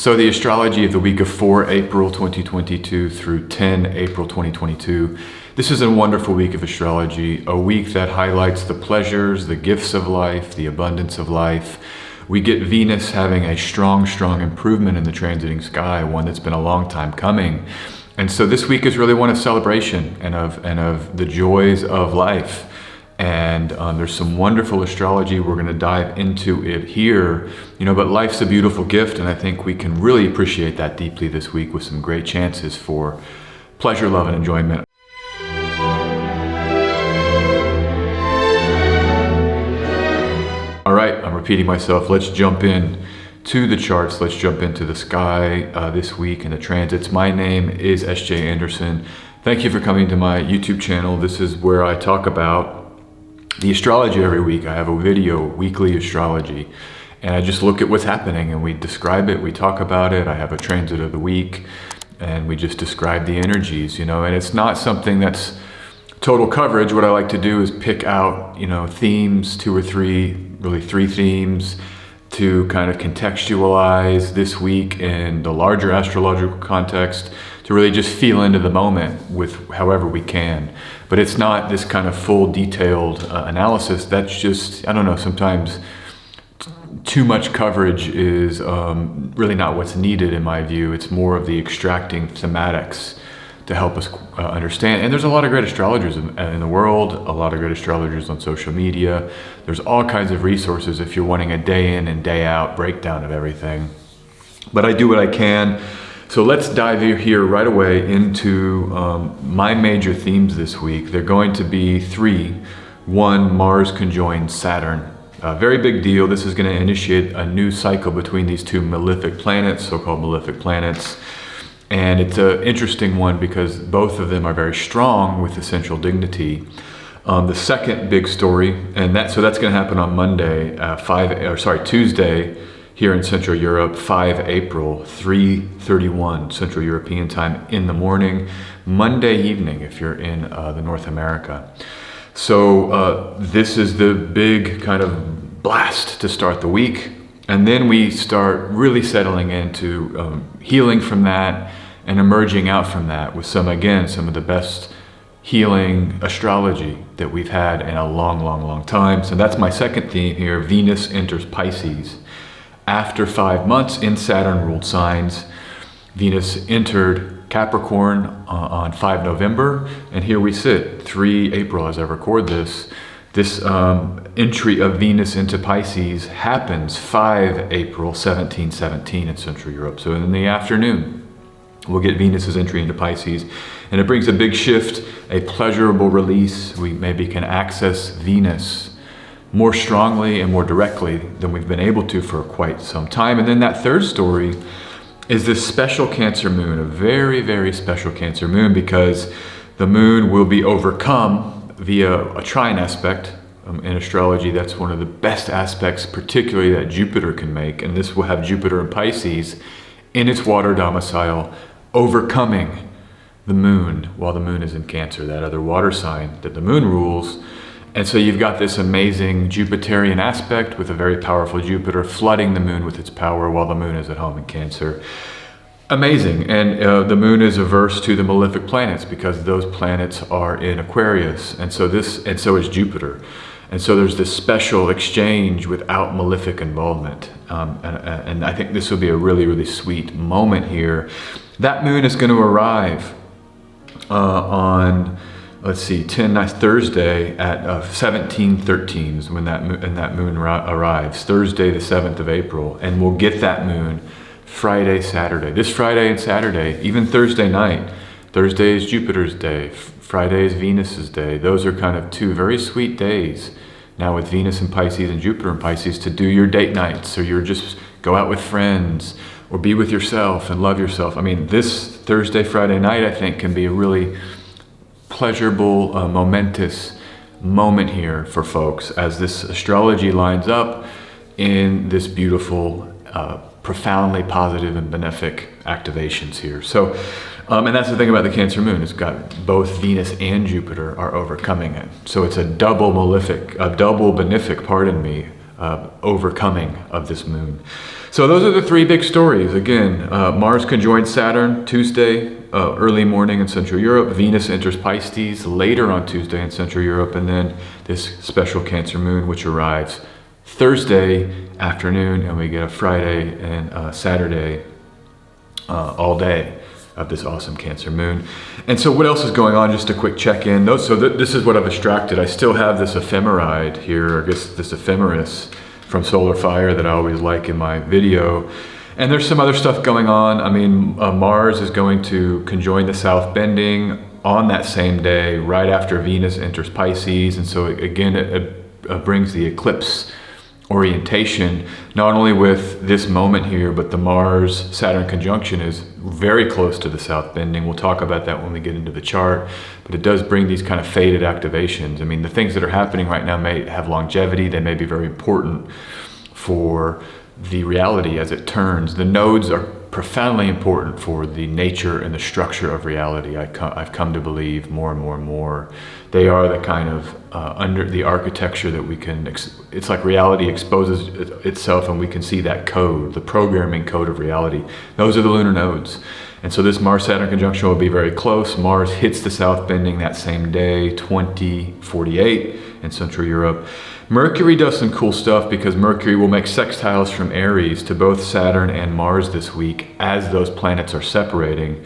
So the astrology of the week of 4 April 2022 through 10 April 2022. This is a wonderful week of astrology, a week that highlights the pleasures, the gifts of life, the abundance of life. We get Venus having a strong improvement in the transiting sky, one that's been a long time coming. And so this week is really one of celebration and of the joys of life. And there's some wonderful astrology. We're going to dive into it here, but life's a beautiful gift, and I think we can really appreciate that deeply this week with some great chances for pleasure, love, and enjoyment. All right, I'm repeating myself. Let's jump in to the charts. Let's jump into the sky this week and the transits. My name is S.J. Anderson. Thank you for coming to my YouTube channel. This is where I talk about the astrology every week. I have a video, weekly astrology, and I just look at what's happening and we describe it, we talk about it. I have a transit of the week and we just describe the energies, and it's not something that's total coverage. What I like to do is pick out, themes, 2 or 3, really 3 themes to kind of contextualize this week in the larger astrological context, to really just feel into the moment with however we can. But it's not this kind of full detailed analysis. That's just, I don't know, sometimes too much coverage is really not what's needed in my view. It's more of the extracting thematics to help us understand. And there's a lot of great astrologers in the world, a lot of great astrologers on social media. There's all kinds of resources if you're wanting a day in and day out breakdown of everything. But I do what I can. So let's dive here right away into my major themes this week. They're going to be 3. 1, Mars conjoins Saturn. A very big deal. This is going to initiate a new cycle between these 2 malefic planets, so-called malefic planets. And it's an interesting one because both of them are very strong with essential dignity. The second big story, so that's going to happen on Monday, Tuesday, here in Central Europe, 5 April, 3:31 Central European time in the morning, Monday evening if you're in the North America. So this is the big kind of blast to start the week. And then we start really settling into healing from that and emerging out from that with some of the best healing astrology that we've had in a long time. So that's my second theme here. Venus enters Pisces. After 5 months in Saturn-ruled signs, Venus entered Capricorn on 5 November, and here we sit, 3 April as I record this. This entry of Venus into Pisces happens 5 April 1717 in Central Europe. So in the afternoon, we'll get Venus's entry into Pisces, and it brings a big shift, a pleasurable release. We maybe can access Venus more strongly and more directly than we've been able to for quite some time. And then that third story is this special Cancer moon, a very special Cancer moon, because the moon will be overcome via a trine aspect. In astrology, that's one of the best aspects, particularly that Jupiter can make. And this will have Jupiter in Pisces in its water domicile, overcoming the moon while the moon is in Cancer, that other water sign that the moon rules. And so you've got this amazing Jupiterian aspect with a very powerful Jupiter flooding the moon with its power while the moon is at home in Cancer. Amazing. And the moon is averse to the malefic planets because those planets are in Aquarius. And so is Jupiter. And so there's this special exchange without malefic involvement. And I think this will be a really sweet moment here. That moon is going to arrive on, Thursday at 1713 is when that moon arrives. Thursday, the 7th of April. And we'll get that moon Friday, Saturday. This Friday and Saturday, even Thursday night. Thursday is Jupiter's day. Friday is Venus's day. Those are kind of 2 very sweet days now with Venus in Pisces and Jupiter in Pisces to do your date nights, or you're just go out with friends or be with yourself and love yourself. I mean, this Thursday, Friday night, I think can be a really pleasurable, momentous moment here for folks as this astrology lines up in this beautiful, profoundly positive and benefic activations here. So, and that's the thing about the Cancer moon. It's got both Venus and Jupiter are overcoming it. So it's a double benefic, overcoming of this moon. So those are the three big stories. Again, Mars conjoined Saturn Tuesday, early morning in Central Europe. Venus enters Pisces later on Tuesday in Central Europe. And then this special Cancer moon, which arrives Thursday afternoon. And we get a Friday and Saturday all day of this awesome Cancer moon. And so what else is going on? Just a quick check-in. This is what I've extracted. I still have this ephemeride here, I guess this ephemeris from Solar Fire that I always like in my video. And there's some other stuff going on. I mean, Mars is going to conjoin the South Bending on that same day, right after Venus enters Pisces. And so again, it brings the eclipse orientation, not only with this moment here, but the Mars-Saturn conjunction is very close to the South Bending. We'll talk about that when we get into the chart, but it does bring these kind of faded activations. I mean, the things that are happening right now may have longevity. They may be very important for the reality as it turns. The nodes are profoundly important for the nature and the structure of reality. I've come to believe more and more and more. They are the kind of under the architecture that we can, it's like reality exposes itself and we can see that code, the programming code of reality. Those are the lunar nodes. And so this Mars-Saturn conjunction will be very close. Mars hits the South Bending that same day, 2048 in Central Europe. Mercury does some cool stuff because Mercury will make sextiles from Aries to both Saturn and Mars this week as those planets are separating.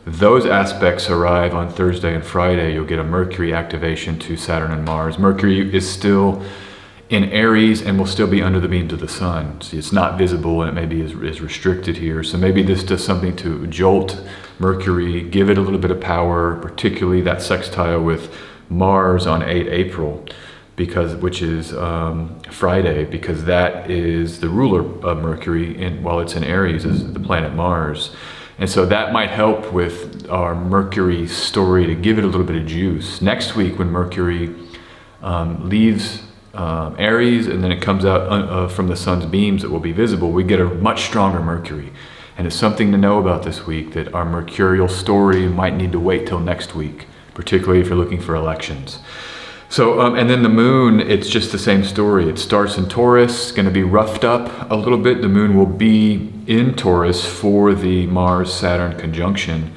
Those aspects arrive on Thursday and Friday. You'll get a Mercury activation to Saturn and Mars. Mercury is still in Aries and will still be under the beams of the sun. See, it's not visible and it maybe is restricted here. So maybe this does something to jolt Mercury, give it a little bit of power, particularly that sextile with Mars on 8 April. Which is Friday, because that is the ruler of Mercury, while it's in Aries is the planet Mars. And so that might help with our Mercury story to give it a little bit of juice. Next week when Mercury leaves Aries and then it comes out from the sun's beams, it will be visible. We get a much stronger Mercury. And it's something to know about this week, that our mercurial story might need to wait till next week, particularly if you're looking for elections. So, and then the moon, it's just the same story. It starts in Taurus, going to be roughed up a little bit. The moon will be in Taurus for the Mars-Saturn conjunction.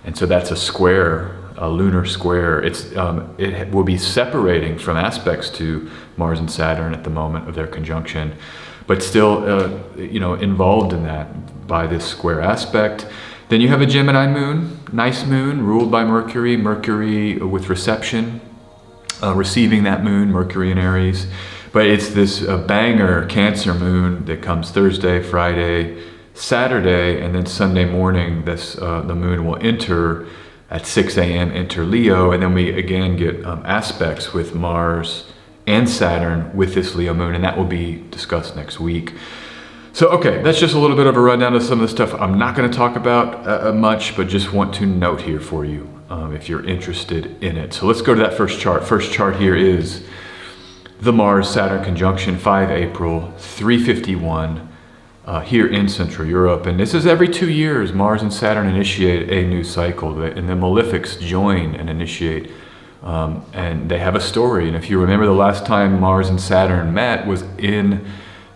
And so that's a square, a lunar square. It will be separating from aspects to Mars and Saturn at the moment of their conjunction, but still, involved in that by this square aspect. Then you have a Gemini moon, nice moon, ruled by Mercury, Mercury with reception. Receiving that moon, Mercury in Aries. But it's this banger Cancer moon that comes Thursday, Friday, Saturday, and then Sunday morning, the moon will enter at 6 a.m., enter Leo, and then we again get aspects with Mars and Saturn with this Leo moon, and that will be discussed next week. So, okay, that's just a little bit of a rundown of some of the stuff I'm not going to talk about much, but just want to note here for you. If you're interested in it. So let's go to that first chart. First chart here is the Mars-Saturn conjunction, 5 April, 3:51 here in Central Europe. And this is every 2 years, Mars and Saturn initiate a new cycle, and the malefics join and initiate. And they have a story. And if you remember, the last time Mars and Saturn met was in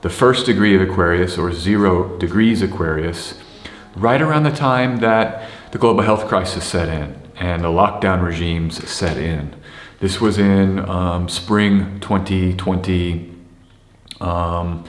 the first degree of Aquarius, or 0 degrees Aquarius, right around the time that the global health crisis set in and the lockdown regimes set in. This was in spring 2020, March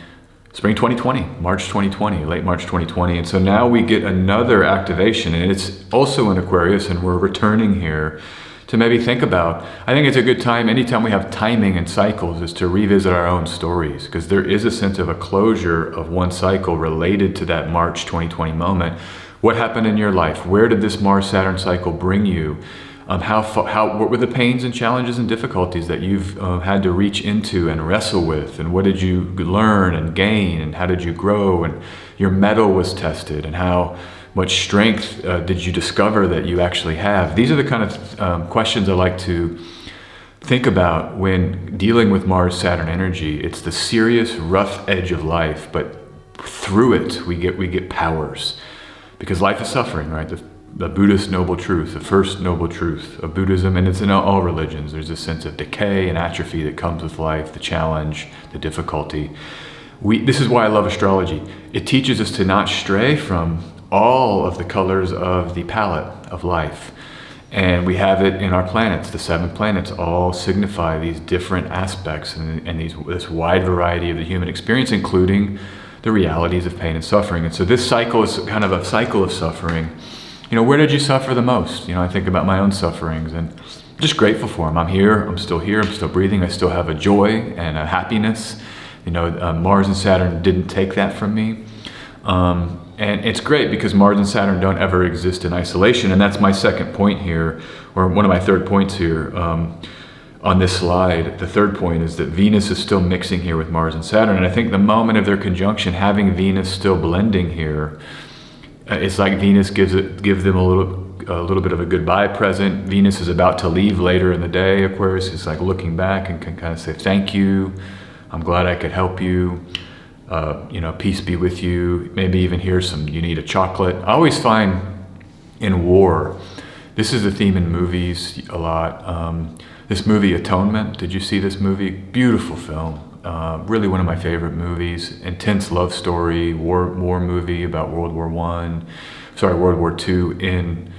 2020, late March 2020. And so now we get another activation, and it's also in Aquarius, and we're returning here to maybe think about, I think it's a good time, anytime we have timing and cycles, is to revisit our own stories, because there is a sense of a closure of one cycle related to that March 2020 moment. What happened in your life? Where did this Mars-Saturn cycle bring you? What were the pains and challenges and difficulties that you've had to reach into and wrestle with? And what did you learn and gain? And how did you grow? And your mettle was tested. And how much strength did you discover that you actually have? These are the kind of questions I like to think about when dealing with Mars-Saturn energy. It's the serious, rough edge of life, but through it, we get powers. Because life is suffering, right? The Buddhist noble truth, the first noble truth of Buddhism, and it's in all religions. There's a sense of decay and atrophy that comes with life, the challenge, the difficulty. This is why I love astrology. It teaches us to not stray from all of the colors of the palette of life. And we have it in our planets. The 7 planets all signify these different aspects and this wide variety of the human experience, including the realities of pain and suffering. And so this cycle is kind of a cycle of suffering. Where did you suffer the most? I think about my own sufferings and I'm just grateful for them. I'm here, I'm still breathing. I still have a joy and a happiness. Mars and Saturn didn't take that from me. And it's great because Mars and Saturn don't ever exist in isolation. And that's my second point here, or one of my third points here on this slide. The third point is that Venus is still mixing here with Mars and Saturn. And I think the moment of their conjunction, having Venus still blending here, it's like Venus gives them a little bit of a goodbye present. Venus is about to leave later in the day. Aquarius is like looking back and can kind of say, thank you. I'm glad I could help you. Peace be with you. Maybe even here's you need a chocolate. I always find in war, this is a theme in movies a lot. This movie, Atonement, did you see this movie? Beautiful film. Really one of my favorite movies. Intense love story, war movie about World War II in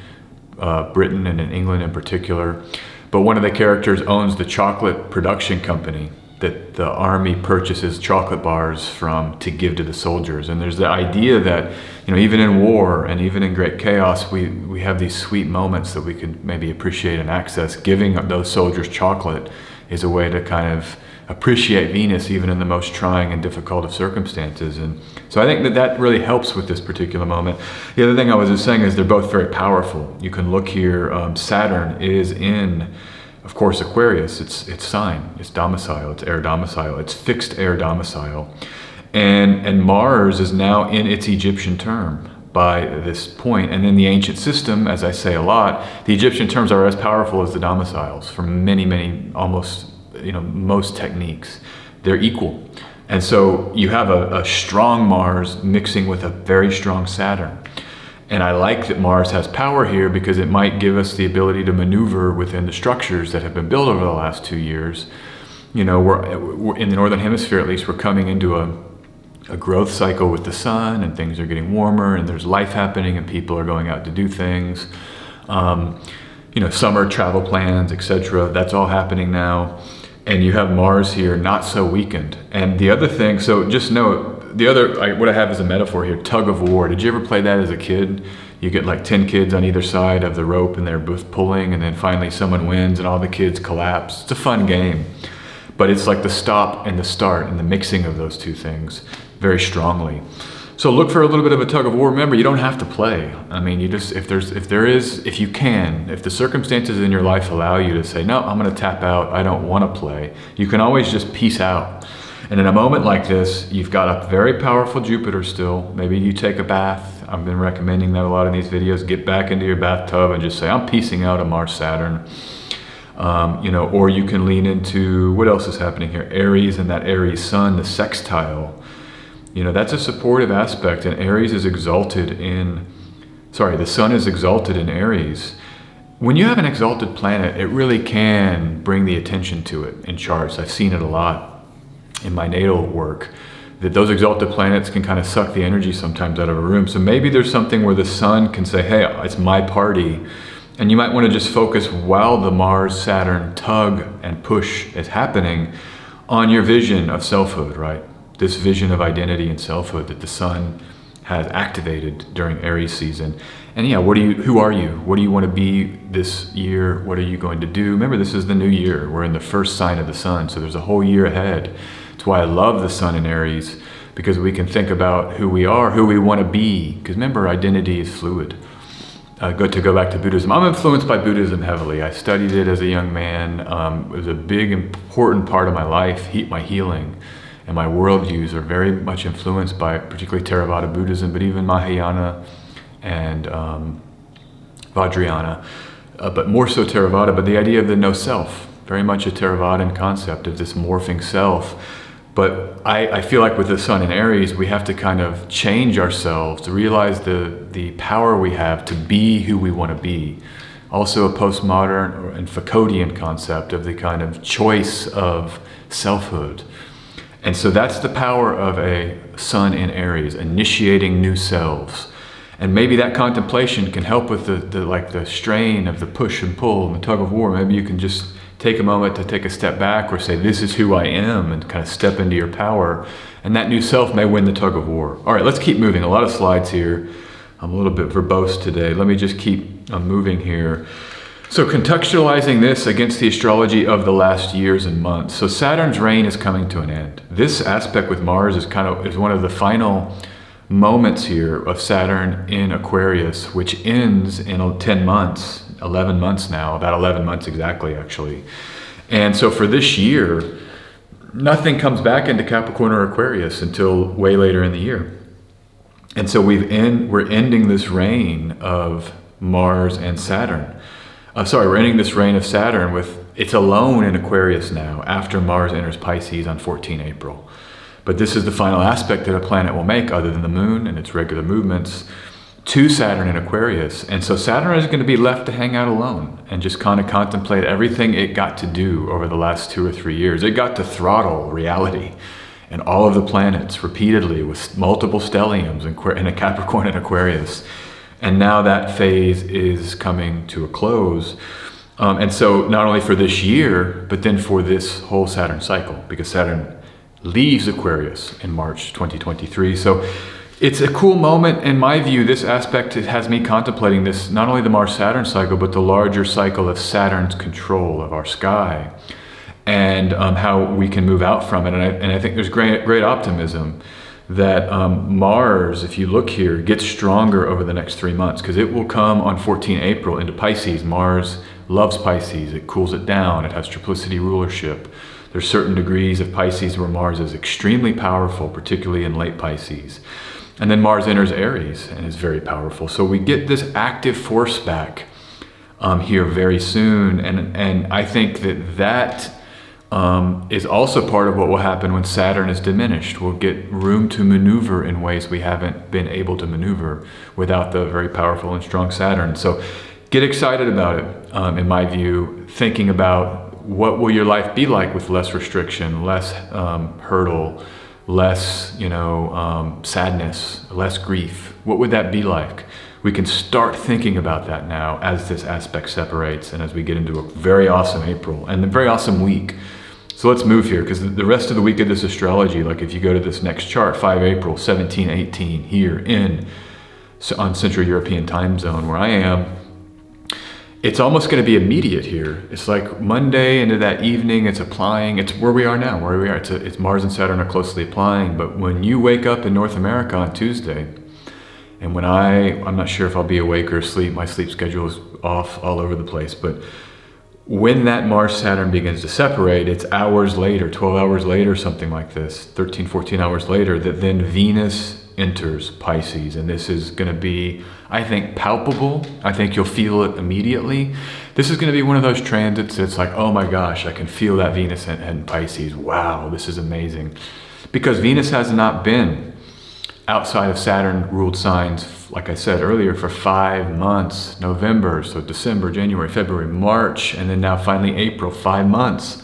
Britain and in England in particular. But one of the characters owns the chocolate production company that the army purchases chocolate bars from to give to the soldiers. And there's the idea that, even in war and even in great chaos, we have these sweet moments that we could maybe appreciate and access. Giving those soldiers chocolate is a way to kind of appreciate Venus even in the most trying and difficult of circumstances. And so I think that really helps with this particular moment. The other thing I was just saying is they're both very powerful. You can look here, Saturn is in, of course, Aquarius. It's sign, it's domicile, it's air domicile, it's fixed air domicile. And Mars is now in its Egyptian term by this point. And in the ancient system, as I say a lot, the Egyptian terms are as powerful as the domiciles for many, almost, most techniques. They're equal. And so you have a strong Mars mixing with a very strong Saturn. And I like that Mars has power here because it might give us the ability to maneuver within the structures that have been built over the last 2 years. We're in the Northern Hemisphere, at least, we're coming into a growth cycle with the sun, and things are getting warmer and there's life happening and people are going out to do things. Summer travel plans, etc. That's all happening now. And you have Mars here not so weakened. And the other thing, so just note, what I have is a metaphor here, tug of war. Did you ever play that as a kid? You get like 10 kids on either side of the rope and they're both pulling, and then finally someone wins and all the kids collapse. It's a fun game. But it's like the stop and the start and the mixing of those two things very strongly. So look for a little bit of a tug of war. Remember, you don't have to play. I mean, if the circumstances in your life allow you to say, no, I'm going to tap out, I don't want to play, you can always just peace out. And in a moment like this, you've got a very powerful Jupiter still. Maybe you take a bath. I've been recommending that a lot in these videos. Get back into your bathtub and just say, I'm piecing out of Mars, Saturn. Or you can lean into, what else is happening here? Aries and that Aries sun, the sextile. That's a supportive aspect, and Aries is the sun is exalted in Aries. When you have an exalted planet, it really can bring the attention to it in charts. I've seen it a lot in my natal work, that those exalted planets can kind of suck the energy sometimes out of a room. So maybe there's something where the sun can say, hey, it's my party. And you might want to just focus while the Mars-Saturn tug and push is happening on your vision of selfhood, right? This vision of identity and selfhood that the sun has activated during Aries season. And yeah, who are you? What do you want to be this year? What are you going to do? Remember, this is the new year. We're in the first sign of the sun, so there's a whole year ahead. That's why I love the sun in Aries, because we can think about who we are, who we want to be. Because remember, identity is fluid. To go back to Buddhism. I'm influenced by Buddhism heavily. I studied it as a young man. It was a big, important part of my life, my healing. And my worldviews are very much influenced by particularly Theravada Buddhism, but even Mahayana and Vajrayana, but more so Theravada. But the idea of the no self, very much a Theravadan concept of this morphing self. But I feel like with the sun in Aries, we have to kind of change ourselves to realize the power we have to be who we want to be. Also a postmodern and Foucauldian concept of the kind of choice of selfhood. And so that's the power of a sun in Aries, initiating new selves. And maybe that contemplation can help with the strain of the push and pull and the tug of war. Maybe you can just take a moment to take a step back or say, this is who I am, and kind of step into your power. And that new self may win the tug of war. All right, let's keep moving. A lot of slides here. I'm a little bit verbose today. Let me just keep moving here. So contextualizing this against the astrology of the last years and months. So Saturn's reign is coming to an end. This aspect with Mars is one of the final moments here of Saturn in Aquarius, which ends in 10 months, 11 months now, about 11 months exactly, actually. And so for this year, nothing comes back into Capricorn or Aquarius until way later in the year. And so we're ending this reign of Mars and Saturn. We're ending this reign of Saturn it's alone in Aquarius now after Mars enters Pisces on 14 April. But this is the final aspect that a planet will make, other than the moon and its regular movements, to Saturn in Aquarius. And so Saturn is going to be left to hang out alone and just kind of contemplate everything it got to do over the last 2 or 3 years. It got to throttle reality and all of the planets repeatedly with multiple stelliums in a Capricorn and Aquarius. And now that phase is coming to a close. And so not only for this year, but then for this whole Saturn cycle, because Saturn leaves Aquarius in March 2023. So it's a cool moment. In my view, this aspect has me contemplating this, not only the Mars-Saturn cycle, but the larger cycle of Saturn's control of our sky and how we can move out from it. And I think there's great optimism that Mars, if you look here, gets stronger over the next 3 months, because it will come on 14 April into Pisces. Mars loves Pisces. It cools it down. It has triplicity rulership. There's certain degrees of Pisces where Mars is extremely powerful, particularly in late Pisces. And then Mars enters Aries and is very powerful. So we get this active force back here very soon. And I think that is also part of what will happen when Saturn is diminished. We'll get room to maneuver in ways we haven't been able to maneuver without the very powerful and strong Saturn. So get excited about it, in my view, thinking about what will your life be like with less restriction, less hurdle, less sadness, less grief. What would that be like? We can start thinking about that now as this aspect separates and as we get into a very awesome April and a very awesome week. So let's move here, because the rest of the week of this astrology, like if you go to this next chart, 5 April, 1718, here on Central European time zone where I am, it's almost going to be immediate here. It's like Monday into that evening, it's applying. It's where we are now, It's Mars and Saturn are closely applying. But when you wake up in North America on Tuesday, and when I'm not sure if I'll be awake or asleep, my sleep schedule is off all over the place, but when that Mars-Saturn begins to separate, it's hours later, 12 hours later, something like this, 13, 14 hours later, that then Venus enters Pisces. And this is going to be, I think, palpable. I think you'll feel it immediately. This is going to be one of those transits that's like, oh my gosh, I can feel that Venus in Pisces. Wow, this is amazing. Because Venus has not been outside of Saturn-ruled signs, like I said earlier, for 5 months. November, so December, January, February, March, and then now finally April, 5 months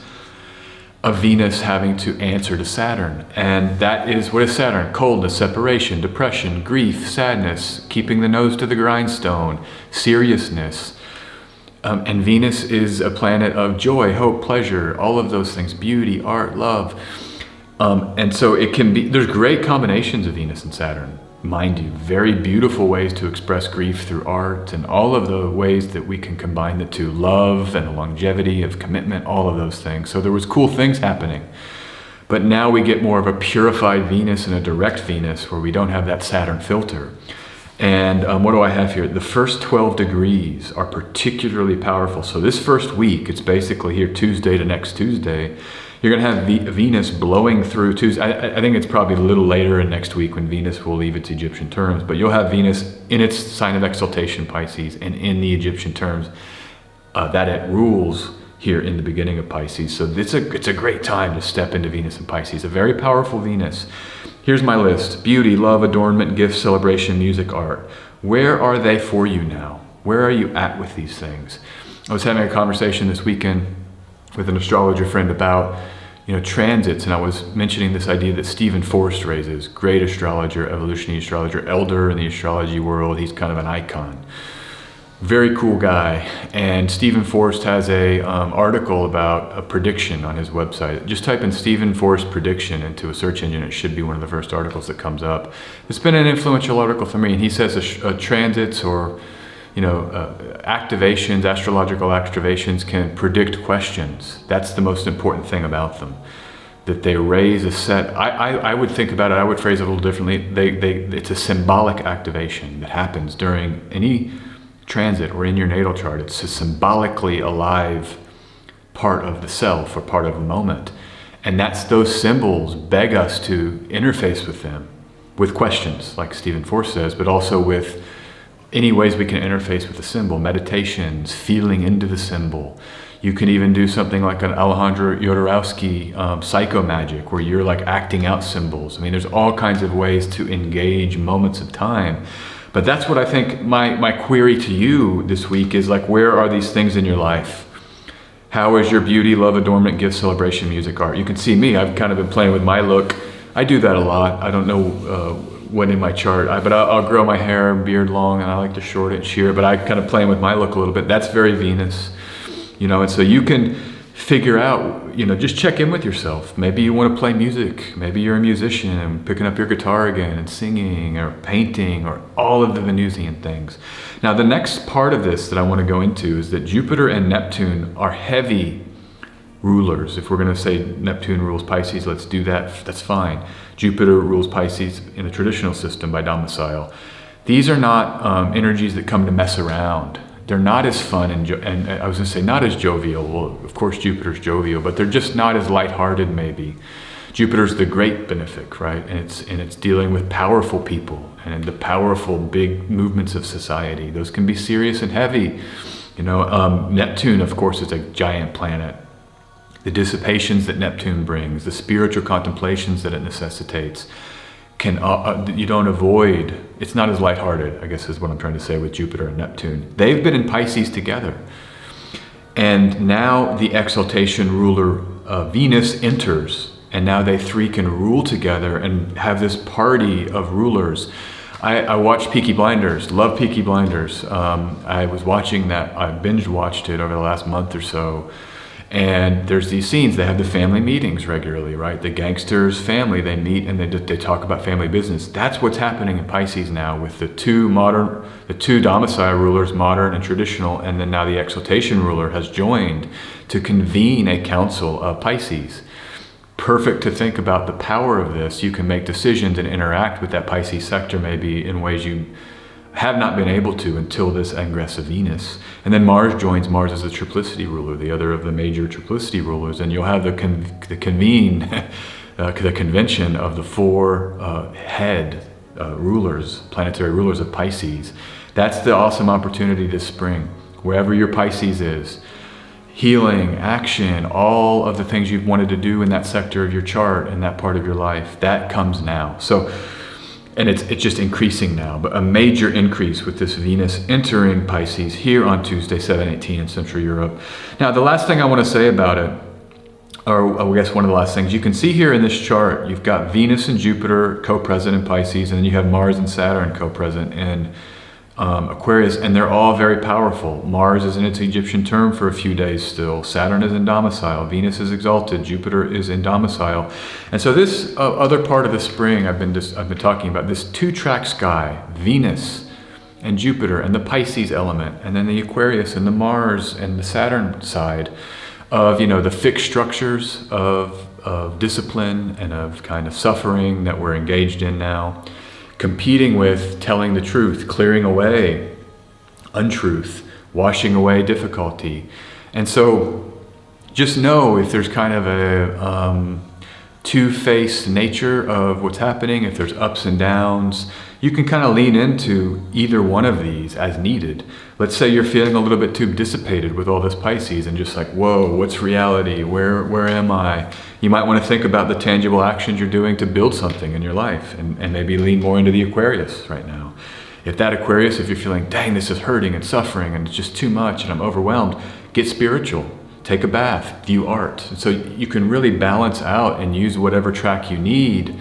of Venus having to answer to Saturn. And that is, what is Saturn? Coldness, separation, depression, grief, sadness, keeping the nose to the grindstone, seriousness. And Venus is a planet of joy, hope, pleasure, all of those things, beauty, art, love. And so it can be, there's great combinations of Venus and Saturn, mind you, very beautiful ways to express grief through art and all of the ways that we can combine the two, love and the longevity of commitment, all of those things. So there was cool things happening, but now we get more of a purified Venus and a direct Venus where we don't have that Saturn filter. And what do I have here? The first 12 degrees are particularly powerful. So this first week, it's basically here Tuesday to next Tuesday, you're going to have Venus blowing through Tuesday. I think it's probably a little later in next week when Venus will leave its Egyptian terms, but you'll have Venus in its sign of exaltation, Pisces, and in the Egyptian terms that it rules here in the beginning of Pisces. So it's a great time to step into Venus and Pisces, a very powerful Venus. Here's my list: beauty, love, adornment, gifts, celebration, music, art. Where are they for you now? Where are you at with these things? I was having a conversation this weekend with an astrologer friend about transits. And I was mentioning this idea that Stephen Forrest raises, great astrologer, evolutionary astrologer, elder in the astrology world. He's kind of an icon. Very cool guy. And Stephen Forrest has a article about a prediction on his website. Just type in Stephen Forrest prediction into a search engine. It should be one of the first articles that comes up. It's been an influential article for me. And he says transits or activations, astrological activations can predict questions. That's the most important thing about them. That they raise a set, I would think about it, I would phrase it a little differently. It's a symbolic activation that happens during any transit or in your natal chart. It's a symbolically alive part of the self or part of the moment. And those symbols beg us to interface with them with questions, like Stephen Forrest says, but also with any ways we can interface with the symbol, meditations, feeling into the symbol. You can even do something like an Alejandro Jodorowsky psycho magic, where you're like acting out symbols. I mean, there's all kinds of ways to engage moments of time. But that's what I think my query to you this week is, like, where are these things in your life? How is your beauty, love, adornment, gift, celebration, music, art? You can see me, I've kind of been playing with my look. I do that a lot. I don't know what in my chart, but I'll grow my hair and beard long, and I like to short it and shear it, but I kind of playing with my look a little bit. That's very Venus, and so you can figure out, just check in with yourself. Maybe you want to play music. Maybe you're a musician and picking up your guitar again and singing or painting or all of the Venusian things. Now, the next part of this that I want to go into is that Jupiter and Neptune are heavy rulers. If we're going to say Neptune rules Pisces, let's do that. That's fine. Jupiter rules Pisces in the traditional system by domicile. These are not energies that come to mess around. They're not as fun and I was going to say not as jovial. Well, of course Jupiter's jovial, but they're just not as lighthearted maybe. Jupiter's the great benefic, right? And it's dealing with powerful people and the powerful big movements of society. Those can be serious and heavy. Neptune, of course, is a giant planet. The dissipations that Neptune brings, the spiritual contemplations that it necessitates, you don't avoid. It's not as lighthearted, I guess is what I'm trying to say with Jupiter and Neptune. They've been in Pisces together. And now the exaltation ruler Venus enters, and now they three can rule together and have this party of rulers. I watched Peaky Blinders, love Peaky Blinders. I was watching that, I binge watched it over the last month or so. And there's these scenes, they have the family meetings regularly, right? The gangsters' family, they meet and they talk about family business. That's what's happening in Pisces now with the two domicile rulers, modern and traditional, and then now the exaltation ruler has joined to convene a council of Pisces. Perfect to think about the power of this. You can make decisions and interact with that Pisces sector maybe in ways you have not been able to until this ingress of Venus. And then Mars joins. Mars is the triplicity ruler, the other of the major triplicity rulers, and you'll have the convention of the four head rulers, planetary rulers of Pisces. That's the awesome opportunity this spring, wherever your Pisces is. Healing, action, all of the things you've wanted to do in that sector of your chart and that part of your life, that comes now. And it's just increasing now, but a major increase with this Venus entering Pisces here on Tuesday, 7/18 in Central Europe. Now, the last thing I want to say about it, or I guess one of the last things, you can see here in this chart, you've got Venus and Jupiter co-present in Pisces, and then you have Mars and Saturn co-present in Aquarius, and they're all very powerful. Mars is in its Egyptian term for a few days still. Saturn is in domicile. Venus is exalted. Jupiter is in domicile. And so this other part of the spring I've been talking about, this two-track sky, Venus and Jupiter and the Pisces element, and then the Aquarius and the Mars and the Saturn side of, the fixed structures of discipline and of kind of suffering that we're engaged in now. Competing with telling the truth, clearing away untruth, washing away difficulty. And so just know if there's kind of a two-faced nature of what's happening, if there's ups and downs, you can kind of lean into either one of these as needed. Let's say you're feeling a little bit too dissipated with all this Pisces and just like, whoa, what's reality? Where am I? You might want to think about the tangible actions you're doing to build something in your life and maybe lean more into the Aquarius right now. If that Aquarius, if you're feeling, dang, this is hurting and suffering and it's just too much and I'm overwhelmed, get spiritual. take a bath, view art. And so you can really balance out and use whatever track you need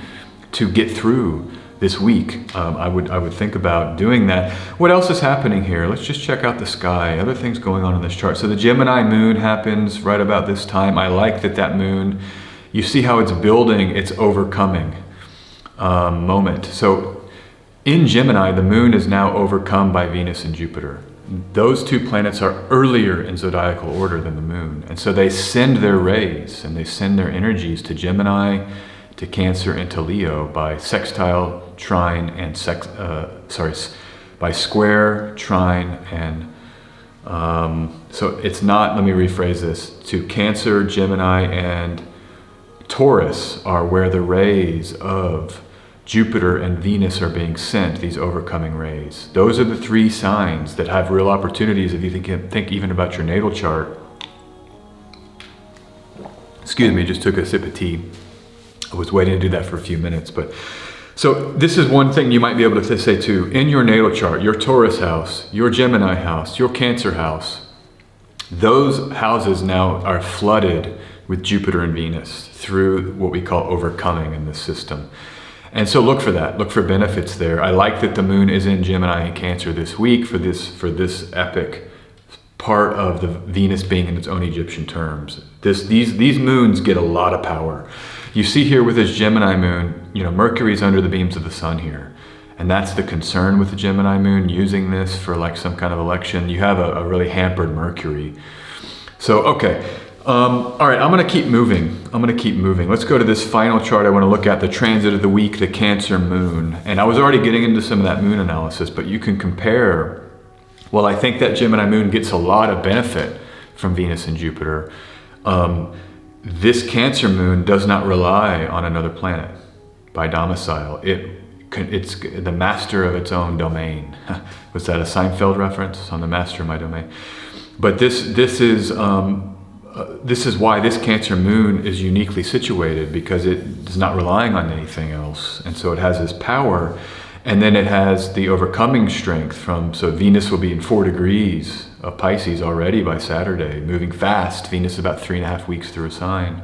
to get through this week. I would think about doing that. What else is happening here? Let's just check out the sky. Other things going on in this chart. So the Gemini moon happens right about this time. I like that moon, you see how it's building its overcoming moment. So in Gemini, the moon is now overcome by Venus and Jupiter. Those two planets are earlier in zodiacal order than the moon. And so they send their rays and they send their energies to Gemini, to Cancer, and to Leo by sextile, trine, and by square, trine, and so it's not, let me rephrase this, to Cancer, Gemini, and Taurus are where the rays of Jupiter and Venus are being sent, these overcoming rays. Those are the three signs that have real opportunities if you think even about your natal chart. Excuse me, just took a sip of tea. I was waiting to do that for a few minutes, but so this is one thing you might be able to say too. In your natal chart, your Taurus house, your Gemini house, your Cancer house, those houses now are flooded with Jupiter and Venus through what we call overcoming in this system. And so look for that, look for benefits there. I like that the moon is in Gemini and Cancer this week for this epic part of the Venus being in its own Egyptian terms. These moons get a lot of power. You see here with this Gemini moon, Mercury's under the beams of the sun here. And that's the concern with the Gemini moon, using this for like some kind of election. You have a really hampered Mercury. So, okay. All right, I'm gonna keep moving. Let's go to this final chart. I wanna look at the transit of the week, the Cancer moon. And I was already getting into some of that moon analysis, but you can compare. Well, I think that Gemini moon gets a lot of benefit from Venus and Jupiter. This Cancer moon does not rely on another planet by domicile. It's the master of its own domain. Was that a Seinfeld reference on the master of my domain? But this is why this Cancer moon is uniquely situated, because it is not relying on anything else. And so it has this power, and then it has the overcoming strength so Venus will be in 4 degrees of Pisces already by Saturday, moving fast. Venus about 3.5 weeks through a sign.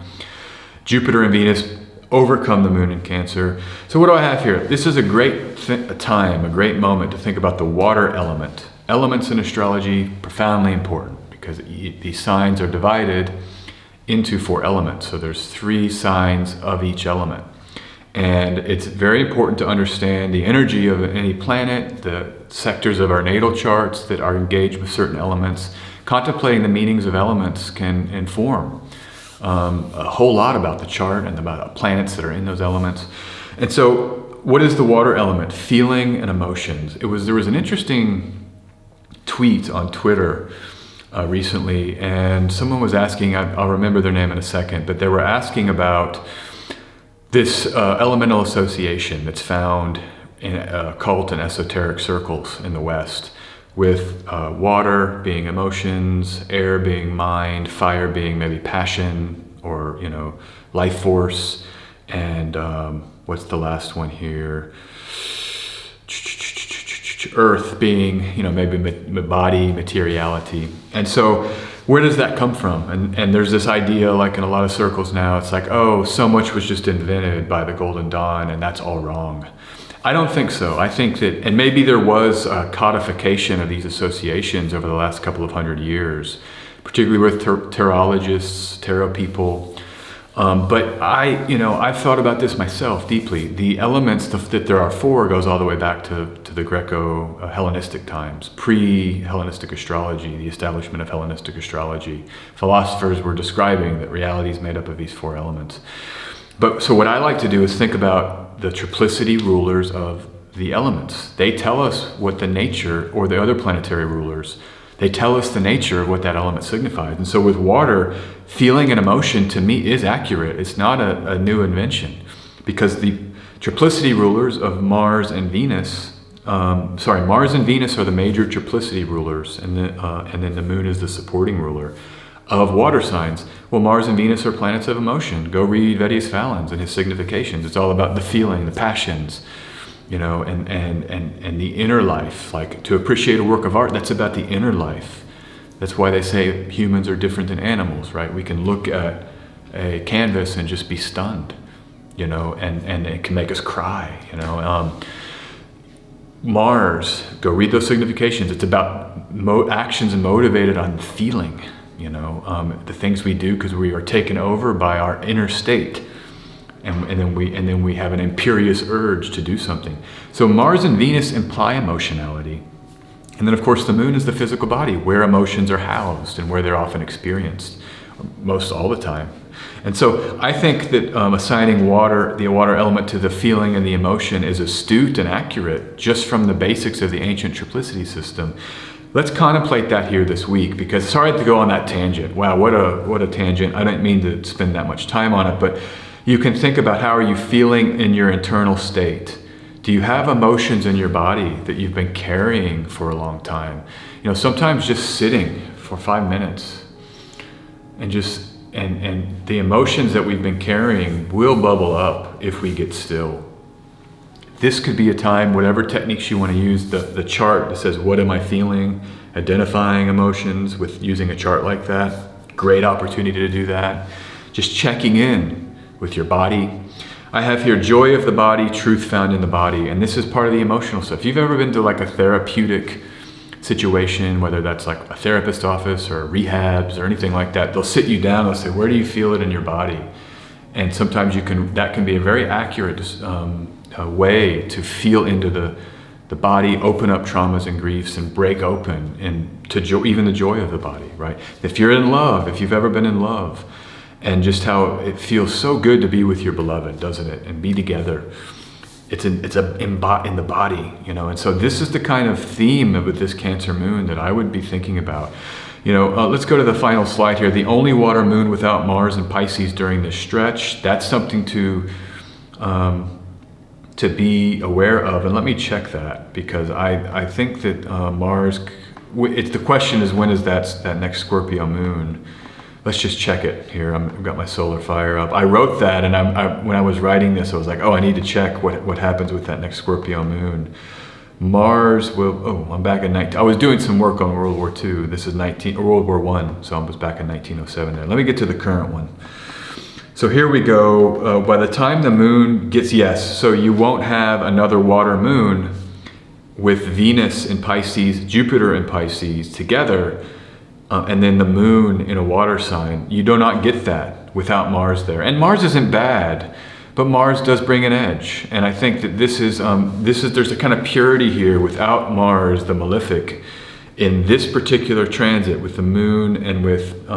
Jupiter and Venus overcome the moon in Cancer. So what do I have here? This is a great time, a great moment to think about the water element. Elements in astrology, profoundly important, because these signs are divided into 4 elements. So there's 3 signs of each element. And it's very important to understand the energy of any planet, the sectors of our natal charts that are engaged with certain elements. Contemplating the meanings of elements can inform a whole lot about the chart and about planets that are in those elements. And so what is the water element? Feeling and emotions. There was an interesting tweet on Twitter recently, and someone was asking, I'll remember their name in a second, but they were asking about this elemental association that's found in occult and esoteric circles in the West, with water being emotions, air being mind, fire being maybe passion or life force, and what's the last one here? Earth being maybe body, materiality. And so where does that come from? And there's this idea, like in a lot of circles now, it's like, oh, so much was just invented by the Golden Dawn and that's all wrong. I don't think so. I think that, and maybe there was a codification of these associations over the last couple of 100 years, particularly with tarologists, tarot people. But I've thought about this myself deeply. The elements that there are 4 goes all the way back to the Greco-Hellenistic times, pre-Hellenistic astrology, the establishment of Hellenistic astrology. Philosophers were describing that reality is made up of these 4 elements. But so what I like to do is think about the triplicity rulers of the elements. They tell us what the nature, or the other planetary rulers, they tell us the nature of what that element signifies. And so with water, feeling and emotion to me is accurate. It's not a new invention, because the triplicity rulers of Mars and Venus, Mars and Venus are the major triplicity rulers, and then the moon is the supporting ruler of water signs. Well, Mars and Venus are planets of emotion. Go read Vedic Valens and his significations. It's all about the feeling, the passions, and the inner life. Like, to appreciate a work of art, that's about the inner life. That's why they say humans are different than animals, right? We can look at a canvas and just be stunned, you know, and it can make us cry, you know. Mars, go read those significations. It's about actions motivated on feeling, you know, the things we do because we are taken over by our inner state. And then we have an imperious urge to do something. So Mars and Venus imply emotionality. And then of course the moon is the physical body where emotions are housed and where they're often experienced, most all the time. And so I think that assigning the water element to the feeling and the emotion is astute and accurate just from the basics of the ancient triplicity system. Let's contemplate that here this week, because sorry to go on that tangent. Wow, what a tangent. I didn't mean to spend that much time on it, but you can think about how are you feeling in your internal state. Do you have emotions in your body that you've been carrying for a long time? You know, sometimes just sitting for 5 minutes and the emotions that we've been carrying will bubble up if we get still. This could be a time, whatever techniques you want to use, the chart that says, what am I feeling? Identifying emotions with using a chart like that. Great opportunity to do that. Just checking in with your body. I have here joy of the body, truth found in the body. And this is part of the emotional stuff. If you've ever been to like a therapeutic situation, whether that's like a therapist office or rehabs or anything like that, they'll sit you down, they'll say, where do you feel it in your body? And sometimes that can be a very accurate way to feel into the body, open up traumas and griefs and break open and to even the joy of the body, right? If you're in love, if you've ever been in love, and just how it feels so good to be with your beloved, doesn't it? And be together. It's in the body, you know. And so this is the kind of theme with this Cancer moon that I would be thinking about. You know, let's go to the final slide here. The only water moon without Mars and Pisces during this stretch. That's something to be aware of. And let me check that, because I think that Mars. The question is, when is that next Scorpio moon? Let's just check it here. I've got my solar fire up. I wrote that, and when I was writing this, I was like, oh, I need to check what happens with that next Scorpio moon. Mars will, I'm back in 19, I was doing some work on World War II. This is World War I, so I was back in 1907 there. Let me get to the current one. So here we go. By the time the moon gets, so you won't have another water moon with Venus in Pisces, Jupiter in Pisces together, and then the moon in a water sign. You do not get that without Mars there. And Mars isn't bad, but Mars does bring an edge. And I think that there's a kind of purity here without Mars, the malefic, in this particular transit with the moon and with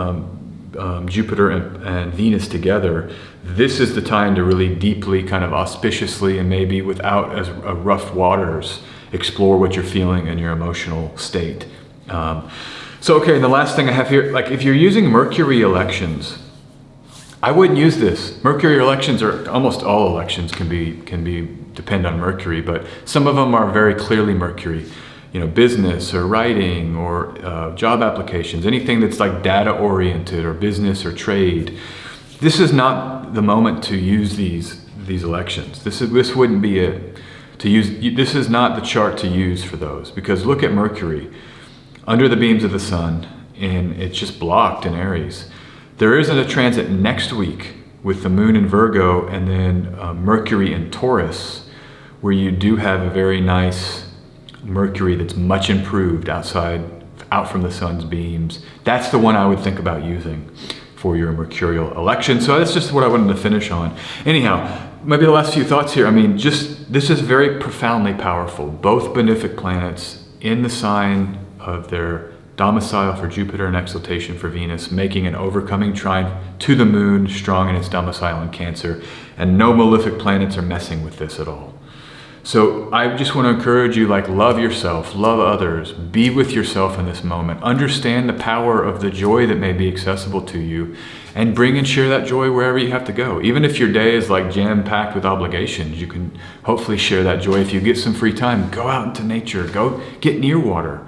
Jupiter and Venus together. This is the time to really deeply, kind of auspiciously, and maybe without as rough waters, explore what you're feeling in your emotional state. So, okay, the last thing I have here, like if you're using Mercury elections, I wouldn't use this. Mercury elections, or almost all elections can depend on Mercury, but some of them are very clearly Mercury. You know, business or writing or job applications, anything that's like data oriented or business or trade. This is not the moment to use these elections. This wouldn't be it to use. This is not the chart to use for those, because look at Mercury under the beams of the sun, and it's just blocked in Aries. There isn't a transit next week with the moon in Virgo and then Mercury in Taurus, where you do have a very nice Mercury that's much improved out from the sun's beams. That's the one I would think about using for your mercurial election. So that's just what I wanted to finish on. Anyhow, maybe the last few thoughts here. I mean, this is very profoundly powerful. Both benefic planets in the sign of their domicile for Jupiter and exaltation for Venus, making an overcoming trine to the moon, strong in its domicile in Cancer, and no malefic planets are messing with this at all. So I just want to encourage you, like, love yourself, love others, be with yourself in this moment, understand the power of the joy that may be accessible to you, and bring and share that joy wherever you have to go. Even if your day is like jam-packed with obligations, you can hopefully share that joy. If you get some free time, go out into nature, go get near water.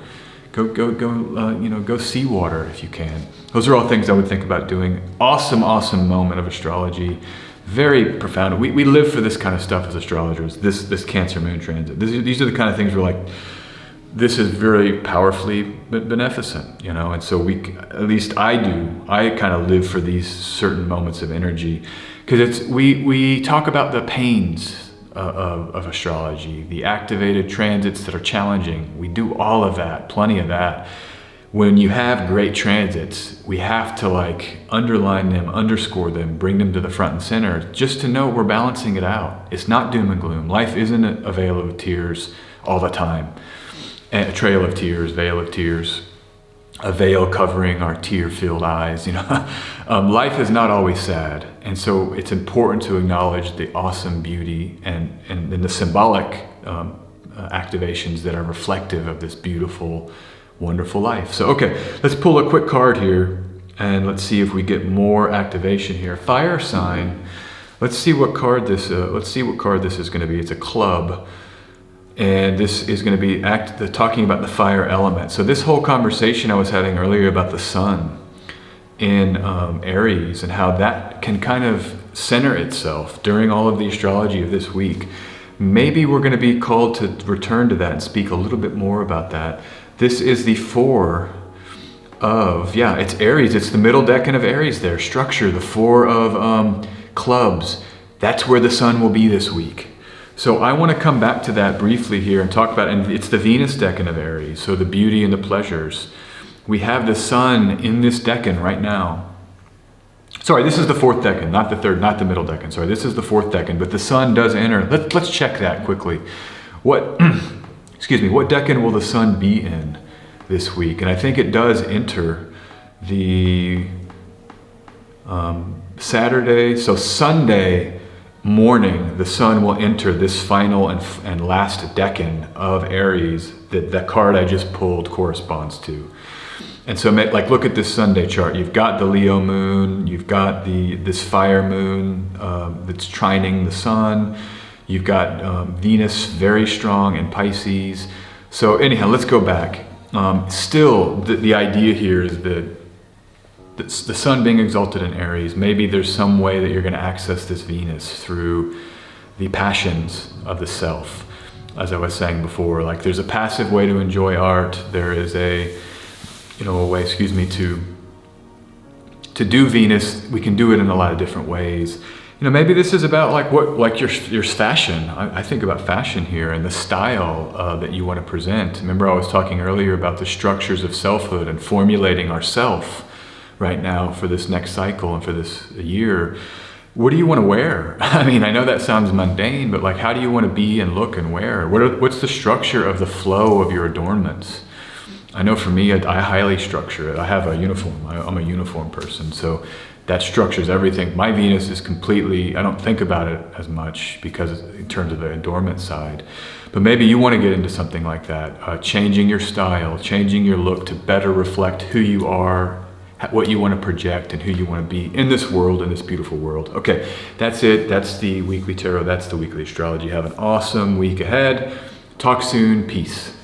Go see water if you can. Those are all things I would think about doing. Awesome moment of astrology. Very profound. We live for this kind of stuff as astrologers, this Cancer moon transit. These are the kind of things we're like, this is very powerfully beneficent, you know, and so at least I kind of live for these certain moments of energy, because we talk about the pains of astrology, the activated transits that are challenging. We do all of that, plenty of that. When you have great transits, we have to like underline them, underscore them, bring them to the front and center, just to know we're balancing it out. It's not doom and gloom. Life isn't a veil of tears all the time. A trail of tears, veil of tears, a veil covering our tear-filled eyes. You know, life is not always sad, and so it's important to acknowledge the awesome beauty and the symbolic activations that are reflective of this beautiful, wonderful life. So, okay, let's pull a quick card here, and let's see if we get more activation here. Fire sign. Let's see what card this. Let's see what card this is going to be. It's a club. And this is going to be talking about the fire element. So this whole conversation I was having earlier about the sun in Aries and how that can kind of center itself during all of the astrology of this week. Maybe we're going to be called to return to that and speak a little bit more about that. This is the four of, it's Aries. It's the middle decan of Aries there. Structure, the four of clubs. That's where the sun will be this week. So I want to come back to that briefly here and talk about, and it's the Venus decan of Aries, so the beauty and the pleasures. We have the sun in this decan right now. Sorry, this is the fourth decan, not the third, not the middle decan. Sorry, this is the fourth decan, but the sun does enter. Let's check that quickly. What, excuse me, what decan will the sun be in this week? And I think it does enter the Saturday, so Sunday morning, the sun will enter this final and last decan of Aries that that card I just pulled corresponds to. And so, like, look at this Sunday chart. You've got the Leo moon, you've got this fire moon that's trining the sun, you've got Venus very strong in Pisces. So anyhow, let's go back. Still, the idea here is that the sun being exalted in Aries, maybe there's some way that you're going to access this Venus through the passions of the self. As I was saying before, like there's a passive way to enjoy art. There is a way, to do Venus. We can do it in a lot of different ways. Maybe this is about like your fashion. I think about fashion here and the style that you want to present. Remember I was talking earlier about the structures of selfhood and formulating ourself right now for this next cycle and for this year. What do you want to wear? I mean, I know that sounds mundane, but like, how do you want to be and look and wear? What's the structure of the flow of your adornments? I know for me, I highly structure it. I have a uniform. I'm a uniform person, so that structures everything. My Venus is completely, I don't think about it as much because in terms of the adornment side, but maybe you want to get into something like that, changing your style, changing your look to better reflect who you are, what you want to project, and who you want to be in this world, in this beautiful world. Okay, that's it. That's the weekly tarot. That's the weekly astrology. Have an awesome week ahead. Talk soon. Peace.